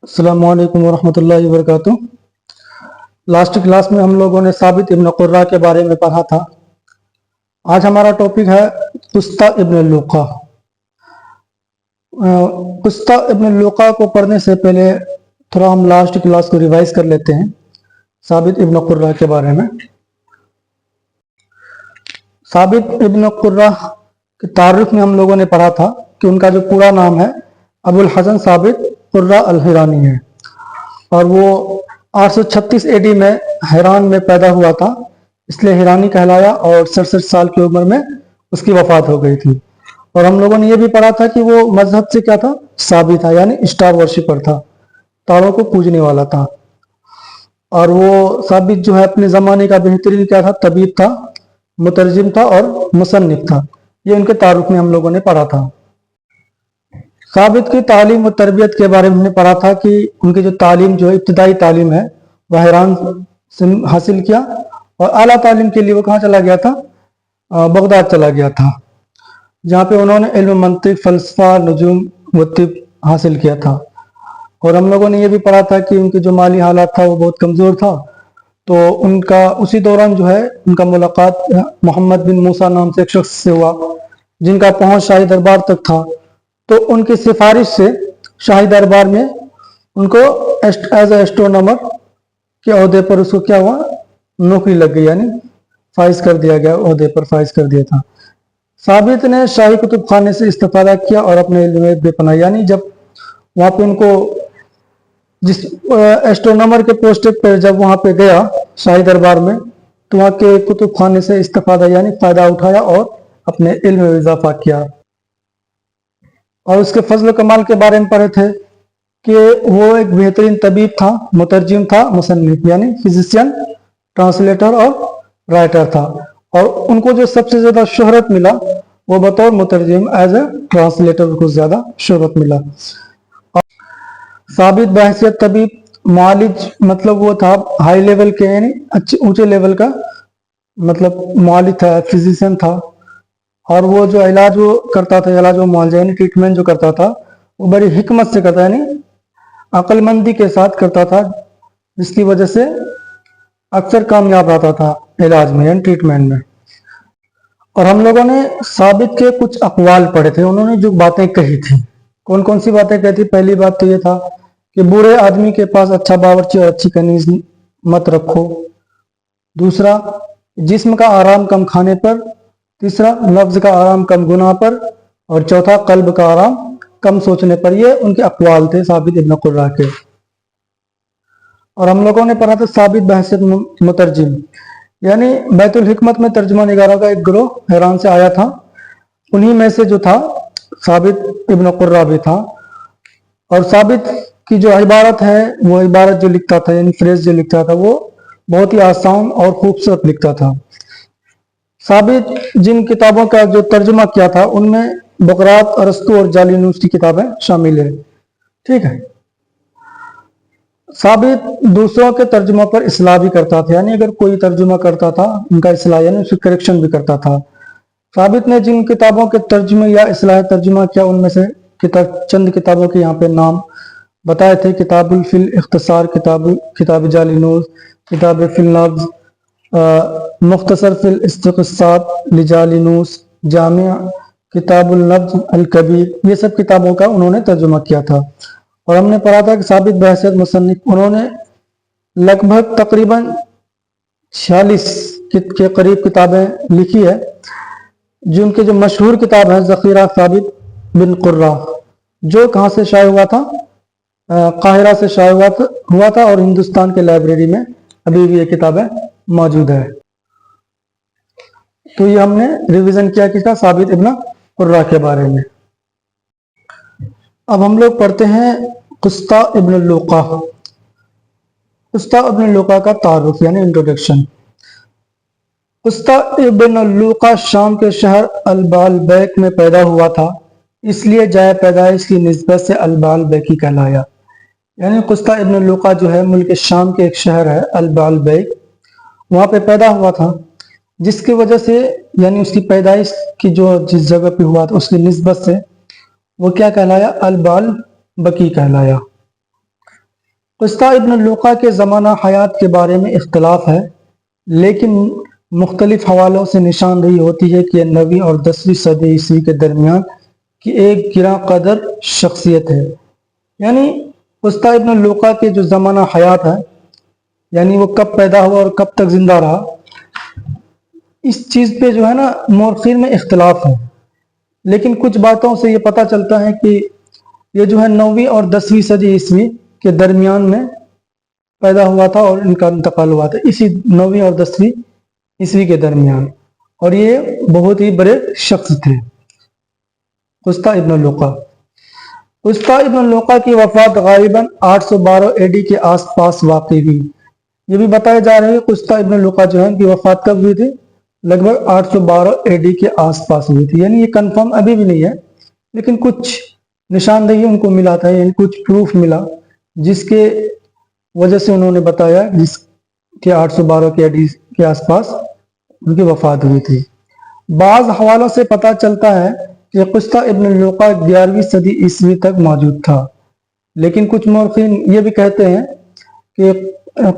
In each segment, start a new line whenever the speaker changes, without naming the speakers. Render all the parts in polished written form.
अस्सलामु अलैकुम वरहमतुल्लाहि वबरकातुह। लास्ट क्लास में हम लोगों ने साबित इब्न कुर्रा के बारे में पढ़ा था। आज हमारा टॉपिक है कुस्ता इब्न लूका। कुस्ता इब्न लूका को पढ़ने से पहले थोड़ा हम लास्ट क्लास को रिवाइज कर लेते हैं साबित इब्न कुर्रा के बारे में। साबित इब्न कुर्रा के तारुफ में हम लोगों ने पढ़ा था कि उनका जो पूरा नाम है अबुल हसन साबित कुर्रा अल हिरानी है और वो 836 एडी में हिरान में पैदा हुआ था, इसलिए हिरानी कहलाया और 67 साल की उम्र में उसकी वफात हो गई थी। और हम लोगों ने ये भी पढ़ा था कि वो मजहब से क्या था, साबी था, यानी स्टार वर्शिपर था, तारों को पूजने वाला था। और वो साबित जो है अपने ज़माने का बेहतरीन क्या था, तबीब था, मुतरजिम था और मुसन्निफ था। ये उनके तारुफ में हम लोगों ने पढ़ा था। साबित की तालीम और तरबियत के बारे में हमने पढ़ा था कि उनकी जो तालीम जो इब्तिदाई तालीम है वह हिरान से हासिल किया और आला तालीम के लिए वो कहाँ चला गया था, बगदाद चला गया था, जहाँ पे उन्होंने इल्म मंतिक, फ़लसफ़ा, नुजूम व तिब हासिल किया था। और हम लोगों ने ये भी पढ़ा था कि उनकी जो माली हालात था वो बहुत कमज़ोर था, तो उनका उसी दौरान जो है उनका मुलाकात मोहम्मद बिन मूसा नाम से एक शख्स से हुआ जिनका पहुँच शाही दरबार तक था। तो उनकी सिफारिश से शाही दरबार में उनको एज एस्ट्रोनॉमर के ओहदे पर उसको क्या हुआ, नौकरी लग गई, यानी फाइज कर दिया गया, ओहदे पर फाइज कर दिया था। साबित ने शाही कुतुब खाने से इस्तेफादा किया और अपने इल्म में बेपनाह, यानी जब वहाँ पे उनको जिस एस्ट्रोनॉमर के पोस्ट पर जब वहाँ पे गया शाही दरबार में, तो वहाँ के कुतुब खाने से इस्तेफादा यानी फ़ायदा उठाया और अपने इल्म में इजाफा किया। और उसके फजल कमाल के बारे में पढ़े थे कि वो एक बेहतरीन तबीब था, मुतरजिम था, मुसन्निफ यानी फिजिशियन, ट्रांसलेटर और राइटर था। और उनको जो सबसे ज़्यादा शोहरत मिला वो बतौर मुतरजिम एज ए ट्रांसलेटर को ज़्यादा शोहरत मिला। और साबित बहसियत तबीब मुआलिज, मतलब वो था हाई लेवल के, यानी अच्छे ऊंचे लेवल का, मतलब मुआलिज था, फिजिशियन था। और वो जो इलाज वो करता था, इलाज वो मुआवजा यानी ट्रीटमेंट जो करता था वो बड़ी हिकमत से करता, यानी अक्लमंदी के साथ करता था, जिसकी वजह से अक्सर कामयाब रहता था इलाज में यानी ट्रीटमेंट में। और हम लोगों ने साबित के कुछ अकवाल पढ़े थे, उन्होंने जो बातें कही थी, कौन कौन सी बातें कही थी। पहली बात तो ये था कि बूढ़े आदमी के पास अच्छा बावर्ची और अच्छी कनीज मत रखो। दूसरा, जिस्म का आराम कम खाने पर। तीसरा, लफ्ज का आराम कम गुनाह पर। और चौथा, कल्ब का आराम कम सोचने पर। ये उनके अक़वाल थे साबित इब्न कुर्रा के। और हम लोगों ने पढ़ा था साबित बहसियत मुतरजिम, यानी बैतुल हिकमत में तर्जुमा निगारों का एक ग्रोह हिरान से आया था, उन्हीं में से जो था साबित इब्न कुर्रा भी था। और साबित की जो इबारत है, वो इबारत जो लिखता था यानी फ्रेज जो लिखता था, वो बहुत ही आसान और खूबसूरत लिखता था। साबित जिन किताबों का जो तर्जुमा किया था उनमें बकरात, अरस्तु और जालिनूस की किताबें शामिल है। ठीक है। साबित दूसरों के तर्जुमा पर इस्लाह भी करता था, यानी अगर कोई तर्जुमा करता था उनका इस्लाह यानी उसकी करेक्शन भी करता था। साबित ने जिन किताबों के तर्जुमे या इस्लाह तर्जुमा किया उनमें से चंद किताबों के यहाँ पे नाम बताए थे। किताबुल फिल इख्तिसार, किताब जालिनूस, किताब फिल लफ्ज़, मुख्तसर फिल इस्तिक़सात लिजालिनूस, जामिया किताबुल लफ्ज़ अल कबीर, ये सब किताबों का उन्होंने तर्जुमा किया था। और हमने पढ़ा था कि साबित बहसियत मुसन्निफ उन्होंने लगभग तकरीबन 46 के करीब किताबें लिखी है। जिनकी जो मशहूर किताब है ज़ख़ीरा साबित बिन कुर्रा, जो कहाँ से शाये हुआ था, काहिरा से शाये हुआ था और हिंदुस्तान के लाइब्रेरी में अभी भी ये किताबें मौजूद है। तो ये हमने रिवीजन किया किसका, साबित इब्न कुर्रा के बारे में। अब हम लोग पढ़ते हैं कुस्ता इब्न लूका। कुस्ता इब्न लूका का तारुफ यानी इंट्रोडक्शन। कुस्ता इब्न लूका शाम के शहर अल-बालबैक में पैदा हुआ था, इसलिए जाए पैदाइश की निस्बत से अल-बालबैकी कहलाया। यानी कुस्ता इब्न लूका जो है मुल्क शाम के एक शहर है अल-बालबैक, वहाँ पे पैदा हुआ था, जिसकी वजह से यानी उसकी पैदाइश की जो जिस जगह पे हुआ था उसकी निस्बत से वो क्या कहलाया, अल-बाल बकी कहलाया। قصہ ابن لوقا کے زمانہ حیات کے بارے میں اختلاف ہے، لیکن مختلف حوالوں سے نشاندہی ہوتی ہے کہ یہ 9ویں اور 10ویں صدی عیسوی کے درمیان کی ایک گراں قدر شخصیت ہے۔ یعنی قصہ ابن لوقا کے جو زمانہ حیات ہے، یعنی وہ کب پیدا ہوا اور کب تک زندہ رہا، اس چیز پہ جو ہے نا مورخین میں اختلاف ہے، لیکن کچھ باتوں سے یہ پتہ چلتا ہے کہ یہ جو ہے 9ویں اور 10ویں صدی عیسوی کے درمیان میں پیدا ہوا تھا اور ان کا انتقال ہوا تھا، اسی 9ویں اور 10ویں عیسوی کے درمیان، اور یہ بہت ہی بڑے شخص تھے قصہ ابن لوقا۔ قصہ ابن لوقا کی وفات غالباً 812 AD کے آس پاس واقع ہوئی۔ یہ بھی بتایا جا رہا ہے کہ قصہ ابن لوقا جو ہے ان کی وفات کب ہوئی تھی؟ لگ بھگ 812 AD کے آس پاس ہوئی تھی، یعنی یہ کنفرم ابھی بھی نہیں ہے، لیکن کچھ نشاندہی ان کو ملا تھا، یعنی کچھ پروف ملا جس کے وجہ سے انہوں نے بتایا جس کے 812 کے AD کے آس پاس ان کی وفات ہوئی تھی۔ بعض حوالوں سے پتہ چلتا ہے کہ قصہ ابن لوقا 11ویں صدی عیسوی تک موجود تھا، لیکن کچھ مورخین یہ بھی کہتے ہیں کہ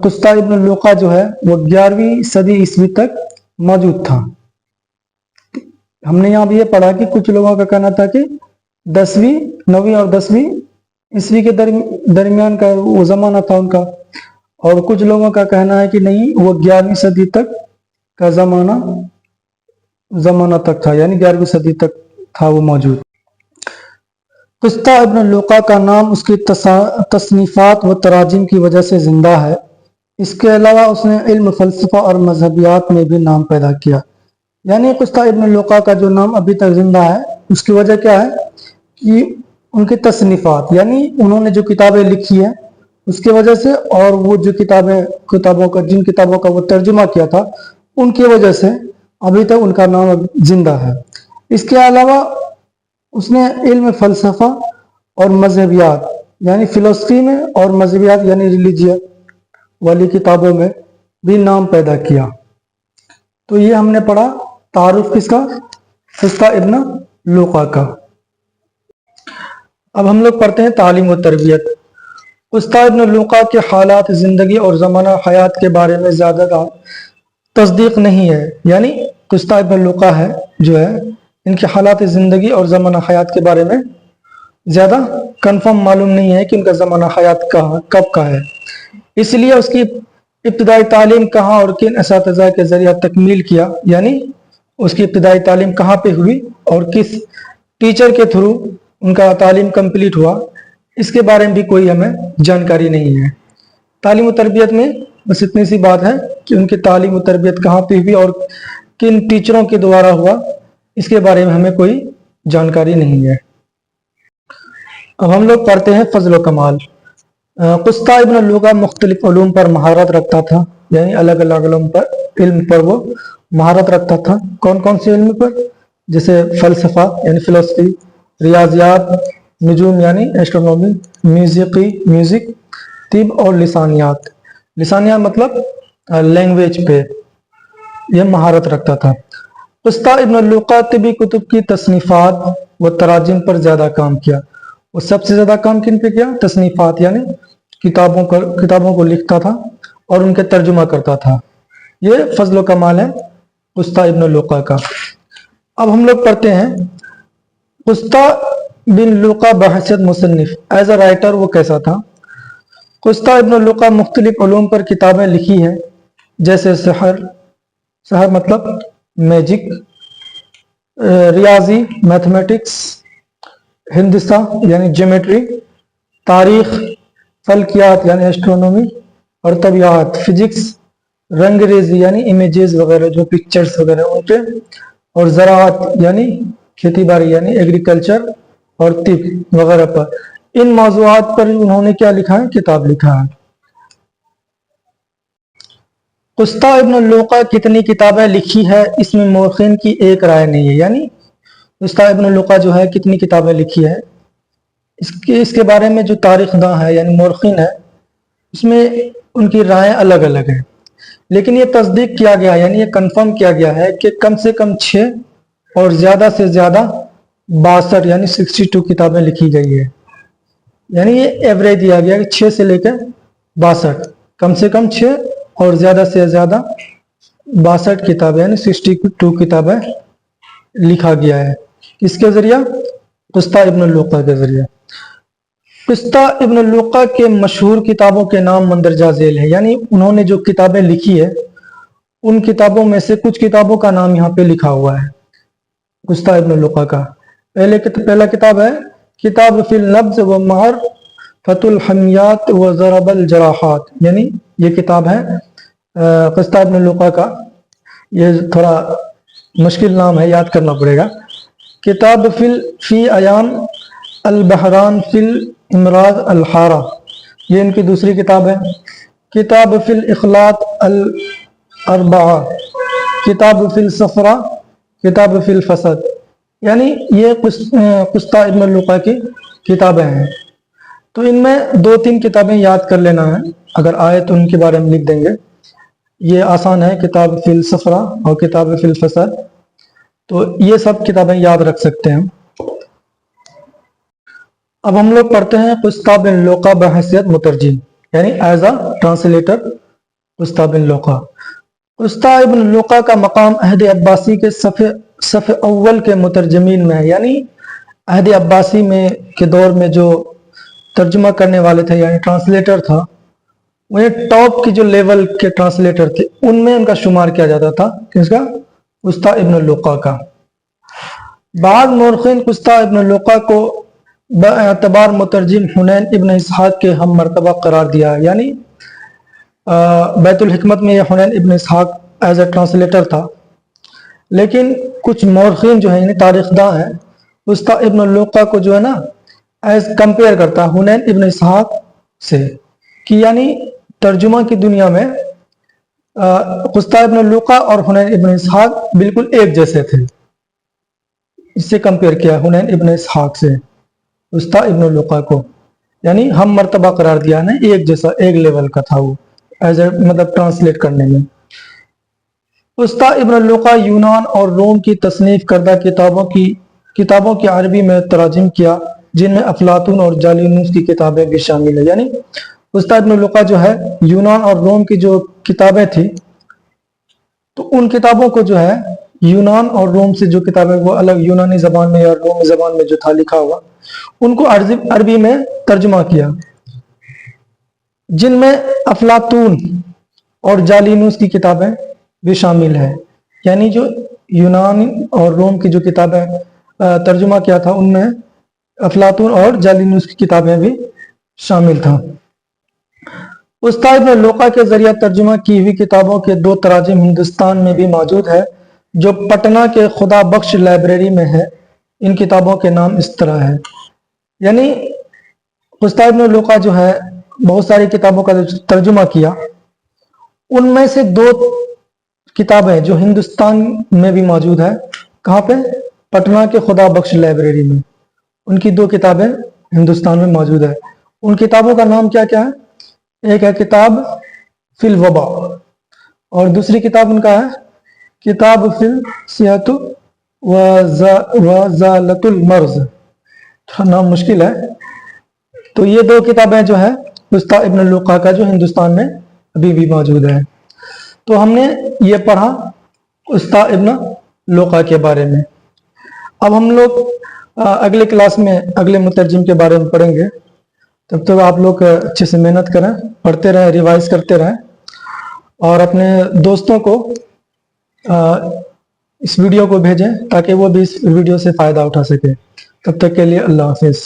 قصہ ابن لوقا جو ہے وہ 11ویں صدی عیسوی تک موجود تھا۔ ہم نے یہاں بھی یہ پڑھا کہ کچھ لوگوں کا کہنا تھا کہ 9ویں اور 10ویں عیسوی کے درمیان کا وہ زمانہ تھا ان کا، اور کچھ لوگوں کا کہنا ہے کہ نہیں، وہ 11ویں صدی تک کا زمانہ تک تھا، یعنی 11ویں صدی تک تھا وہ موجود۔ قصہ ابن لوقا کا نام اس کی تصنیفات و تراجم کی وجہ سے زندہ ہے۔ اس کے علاوہ اس نے علم، فلسفہ اور مذہبیات میں بھی نام پیدا کیا۔ یعنی قصہ ابن لوقا کا جو نام ابھی تک زندہ ہے، اس کی وجہ کیا ہے کہ ان کی تصنیفات، یعنی انہوں نے جو کتابیں لکھی ہیں اس کی وجہ سے، اور وہ جو جن کتابوں کا وہ ترجمہ کیا تھا ان کی وجہ سے ابھی تک ان کا نام زندہ ہے۔ اس کے علاوہ اس نے علم، فلسفہ اور مذہبیات، یعنی فلسفی میں اور مذہبیات یعنی ریلیجین والی کتابوں میں بھی نام پیدا کیا۔ تو یہ ہم نے پڑھا تعارف کس کا؟ قصہ ابن لوقا کا۔ اب ہم لوگ پڑھتے ہیں تعلیم و تربیت۔ قصہ ابن لوقا کے حالات زندگی اور زمانہ حیات کے بارے میں زیادہ تصدیق نہیں ہے، یعنی قصہ ابن لوقا ہے جو ہے، ان کے حالات زندگی اور زمانہ حیات کے بارے میں زیادہ کنفرم معلوم نہیں ہے کہ ان کا زمانہ حیات کب کا ہے، اس لیے اس کی ابتدائی تعلیم کہاں اور کن اساتذہ کے ذریعہ تکمیل کیا، یعنی اس کی ابتدائی تعلیم کہاں پہ ہوئی اور کس ٹیچر کے تھرو ان کا تعلیم کمپلیٹ ہوا، اس کے بارے میں بھی کوئی ہمیں جانکاری نہیں ہے۔ تعلیم و تربیت میں بس اتنی سی بات ہے کہ ان کی تعلیم و تربیت کہاں پہ ہوئی اور کن ٹیچروں کے دوارا ہوا، اس کے بارے میں ہمیں کوئی جانکاری نہیں ہے۔ اب ہم لوگ پڑھتے ہیں فضل و کمال۔ قصہ ابن لوقا مختلف علوم پر مہارت رکھتا تھا، یعنی الگ الگ علم پر وہ مہارت رکھتا تھا۔ کون کون سے علم پر؟ جیسے فلسفہ یعنی فلسفی، ریاضیات، نجوم یعنی ایسٹرونومی، میوزک، طب اور لسانیات مطلب لینگویج پہ یہ مہارت رکھتا تھا۔ قصہ ابن لوقا طبی کتب کی تصنیفات و تراجم پر زیادہ کام کیا۔ وہ سب سے زیادہ کام کن پہ کیا؟ تصنیفات، یعنی کتابوں کو لکھتا تھا اور ان کے ترجمہ کرتا تھا۔ یہ فضل و کمال ہے قصہ ابن لوقا کا۔ اب ہم لوگ پڑھتے ہیں قصہ بن لوقا بحیثیت مصنف، ایز اے رائٹر وہ کیسا تھا؟ قصہ ابن لوقا مختلف علوم پر کتابیں لکھی ہیں، جیسے سحر مطلب میجک، ریاضی میتھمیٹکس، ہندسہ یعنی جیومیٹری، تاریخ، فلکیات یعنی ایسٹرونومی اور طبیعت، فزکس، رنگ ریزی یعنی امیجز وغیرہ جو پکچرز وغیرہ ان پہ، اور زراعت یعنی کھیتی باڑی یعنی ایگریکلچر اور طب وغیرہ پر۔ ان موضوعات پر انہوں نے کیا لکھا ہے؟ کتاب لکھا ہے۔ قصہ ابن لوقا کتنی کتابیں لکھی ہے، اس میں مورخین کی ایک رائے نہیں ہے، یعنی قصہ ابن لوقا جو ہے کتنی کتابیں لکھی ہے، اس کے بارے میں جو تاریخ داں ہے یعنی مورخین ہے، اس میں ان کی رائے الگ الگ ہیں، لیکن یہ تصدیق کیا گیا یعنی یہ کنفرم کیا گیا ہے کہ کم سے کم 6 اور زیادہ سے زیادہ 62 یعنی 62 کتابیں لکھی گئی ہے، یعنی یہ ایوریج دیا گیا کہ 6 سے لے کر 62, कम से कम 6 और ज़्यादा से ज़्यादा 62 किताबें यानी 62 किताबें लिखा गया है। किसके ज़रिए? कुस्ता इब्न लुक़ा के ज़रिए। कुस्ता इब्न लुक़ा के मशहूर किताबों के नाम मंदरजा झेल है, यानी उन्होंने जो किताबें लिखी है उन किताबों में से कुछ किताबों का नाम यहाँ पे लिखा हुआ है कुस्ता इब्न लुक़ा का। पहला किताब है किताब फिल नब्ज़ व महर फतुल हमियात व ज़रबल जराहात, यानी ये किताब है कुस्ता इब्न लुक़ा का। ये थोड़ा मुश्किल नाम है, याद करना पड़ेगा। किताब फी अयाम अल बहरान फिल इमराज अल हारा, ये इनकी दूसरी किताब है। किताब फिल इखलात अल अरबा, किताब फिल सफरा, किताब फिल फसद, यानी ये कुस्ता इब्न लुक़ा की किताबें हैं। तो इनमें 2-3 किताबें याद कर लेना है, अगर आए तो उनके बारे में लिख देंगे। ये आसान है, किताब फिल सफरा और किताब फिल फसद, तो ये सब किताबें याद रख सकते हैं। अब हम लोग पढ़ते हैं कुस्ता बिन लुक़ा बहैसियत मुतरजिम, यानी एज अ ट्रांसलेटर कुस्ता बिन लुक़ा। कुस्ता इब्न लुक़ा का मकाम अहद अब्बासी के सफ़े अव्वल के मुतरजमीन में है, यानी अहद अब्बासी में के दौर में जो तर्जुमा करने वाले थे यानी ट्रांसलेटर था, उन्हें टॉप की जो लेवल के ट्रांसलेटर थे उनमें उनका शुमार किया जाता था। किसका? कुस्ता इब्न लुक़ा का। बाद मौरख़ीन कुस्ता इब्न लुक़ा को बएतबार मुतरजिम हुनैन इब्न इसहाक़ के हम मर्तबा करार दिया है, यानी बैतुल हिकमत में यह हुनैन इब्न इसहाक़ एज ए ट्रांसलेटर था, लेकिन कुछ मौरख़ीन जो है यानी तारीख़दां हैं कुस्ता इब्न लुक़ा को जो है ना एज कंपेयर करता है हुनैन इब्न इसहाक़ से, कि यानी तर्जुमा की दुनिया में कुस्ता इब्न लुक़ा और हुनैन इब्न इसहाक़ बिल्कुल एक जैसे थे। इससे कंपेयर किया हुनैन इब्न इसहाक़ से कुस्ता इब्न लुक़ा को, यानी हम मर्तबा करार दिया ना, एक जैसा, एक लेवल का था वो एज ए मतलब ट्रांसलेट करने में। कुस्ता इब्न लुक़ा यूनान और रोम की तसनीफ़ करदा किताबों की अरबी में तराजिम किया, जिनमें अफलातून और जालिनूस की किताबें भी शामिल है। यानी कुस्ता इब्न लुक़ा जो है यूनान और रोम की जो किताबें थी, तो उन किताबों को जो है यूनान और रोम से जो किताबें वो अलग यूनानी ज़बान में या रोमी ज़बान में जो था लिखा हुआ, उनको अरबी में तर्जुमा किया, जिनमें अफलातून और जालिनूस की किताबें भी शामिल है। यानी जो यूनानी और रोम की जो किताबें तर्जुमा किया था उनमें अफलातून और जालिनूस की किताबें भी शामिल था। कुस्ता इब्न लुक़ा के जरिए तर्जुमा की हुई किताबों के 2 तराजिम हिंदुस्तान में भी मौजूद है, जो पटना के खुदा बख्श लाइब्रेरी में है। इन किताबों के नाम इस तरह है, यानी कुस्ता इब्न लुक़ा जो है बहुत सारी किताबों का तर्जुमा किया, उनमें से 2 किताबें जो हिंदुस्तान में भी मौजूद है। कहाँ पे? पटना के खुदा बख्श लाइब्रेरी में उनकी 2 किताबें हिंदुस्तान में मौजूद है। उन किताबों का नाम क्या क्या है? एक है किताब फिल वबा और दूसरी किताब उनका है किताब फिल सिहतु वज़ालतुल मर्ज़। नाम मुश्किल है। तो ये 2 किताबें जो है कुस्ता इब्न लुक़ा का जो हिंदुस्तान में अभी भी मौजूद है। तो हमने ये पढ़ा कुस्ता इब्न लुक़ा के बारे में। अब हम लोग अगले क्लास में अगले मुतरजिम के बारे में पढ़ेंगे। तब तक आप लोग अच्छे से मेहनत करें, पढ़ते रहें, रिवाइज करते रहें और अपने दोस्तों को इस वीडियो को भेजें ताकि वो भी इस वीडियो से फ़ायदा उठा सके। तब तक के लिए अल्लाह हाफ़िज़।